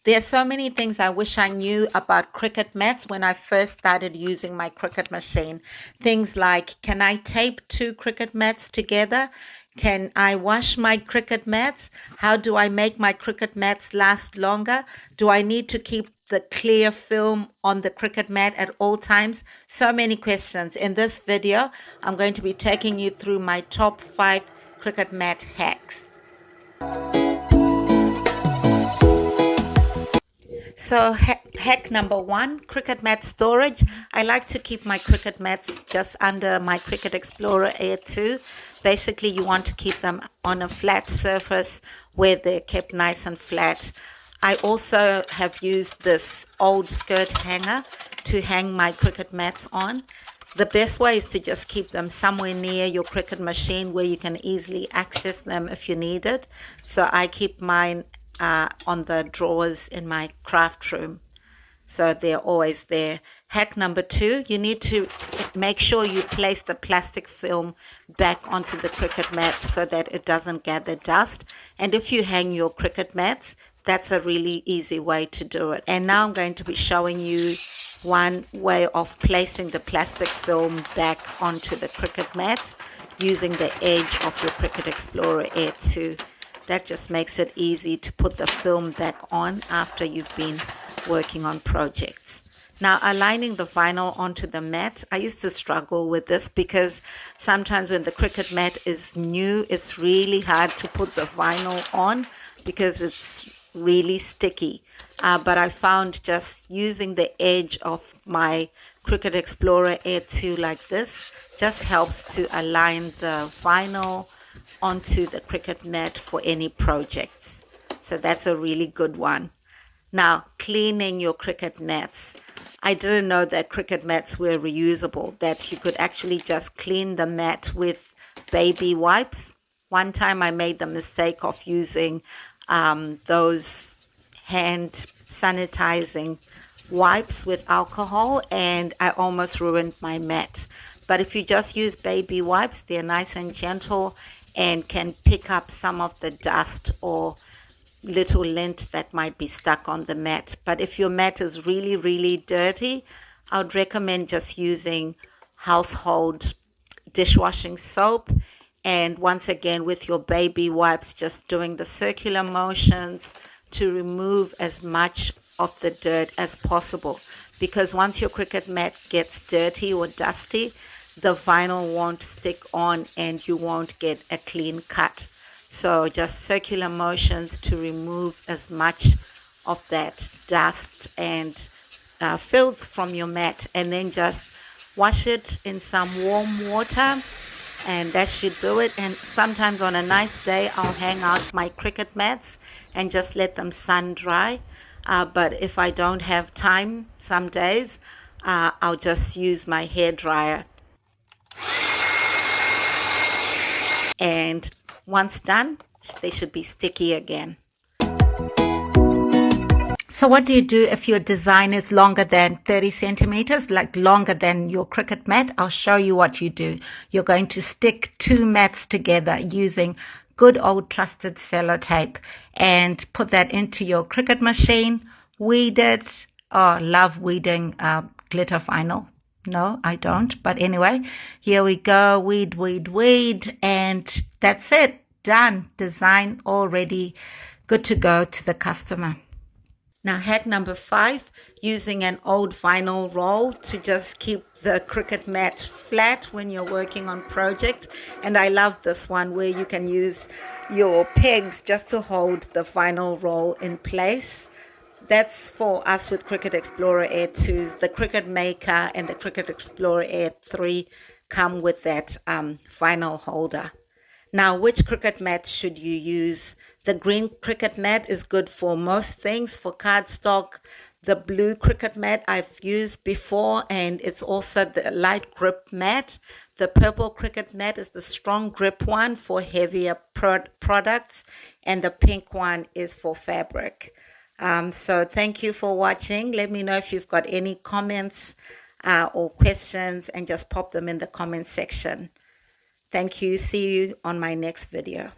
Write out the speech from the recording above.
There are so many things I wish I knew about Cricut mats when I first started using my Cricut machine. Things like, can I tape two Cricut mats together? Can I wash my Cricut mats? How do I make my Cricut mats last longer? Do I need to keep the clear film on the Cricut mat at all times? So many questions. In this video, I'm going to be taking you through my top 5 Cricut mat hacks. So hack number 1, Cricut mat storage. I like to keep my Cricut mats just under my Cricut Explorer Air 2. Basically, you want to keep them on a flat surface where they're kept nice and flat. I also have used this old skirt hanger to hang my Cricut mats on. The best way is to just keep them somewhere near your Cricut machine where you can easily access them if you need it. So I keep mine on the drawers in my craft room, so they're always there. Hack number 2, you need to make sure you place the plastic film back onto the Cricut mat so that it doesn't gather dust. And if you hang your Cricut mats, that's a really easy way to do it. And now I'm going to be showing you one way of placing the plastic film back onto the Cricut mat using the edge of your Cricut Explorer Air 2. That just makes it easy to put the film back on after you've been working on projects. Now, aligning the vinyl onto the mat, I used to struggle with this because sometimes when the Cricut mat is new, it's really hard to put the vinyl on because it's really sticky. But I found just using the edge of my Cricut Explorer Air 2 like this just helps to align the vinyl onto the Cricut mat for any projects. So that's a really good one. Now, cleaning your Cricut mats. I didn't know that Cricut mats were reusable, that you could actually just clean the mat with baby wipes. One time I made the mistake of using those hand sanitizing wipes with alcohol, and I almost ruined my mat. But if you just use baby wipes, they're nice and gentle and can pick up some of the dust or little lint that might be stuck on the mat. But if your mat is really, really dirty, I would recommend just using household dishwashing soap. And once again, with your baby wipes, just doing the circular motions to remove as much of the dirt as possible. Because once your Cricut mat gets dirty or dusty, the vinyl won't stick on and you won't get a clean cut. So just circular motions to remove as much of that dust and filth from your mat, and then just wash it in some warm water, and that should do it. And sometimes on a nice day I'll hang out my Cricut mats and just let them sun dry. But if I don't have time some days, I'll just use my hair dryer. And once done, they should be sticky again. So what do you do if your design is longer than 30 centimeters, like longer than your Cricut mat? I'll show you what you do. You're going to stick 2 mats together using good old trusted sellotape and put that into your Cricut machine. Weed it. Oh, love weeding glitter vinyl. No, I don't. But anyway, here we go. Weed, weed, weed. And that's it. Done. Design already good to go to the customer. Now, hack number 5, using an old vinyl roll to just keep the Cricut mat flat when you're working on projects. And I love this one where you can use your pegs just to hold the vinyl roll in place. That's for us with Cricut Explorer Air 2s. The Cricut Maker and the Cricut Explorer Air 3 come with that vinyl holder. Now, which Cricut mat should you use? The green Cricut mat is good for most things, for cardstock. The blue Cricut mat I've used before, and it's also the light grip mat. The purple Cricut mat is the strong grip one for heavier products, and the pink one is for fabric. So thank you for watching. Let me know if you've got any comments or questions, and just pop them in the comment section. Thank you. See you on my next video.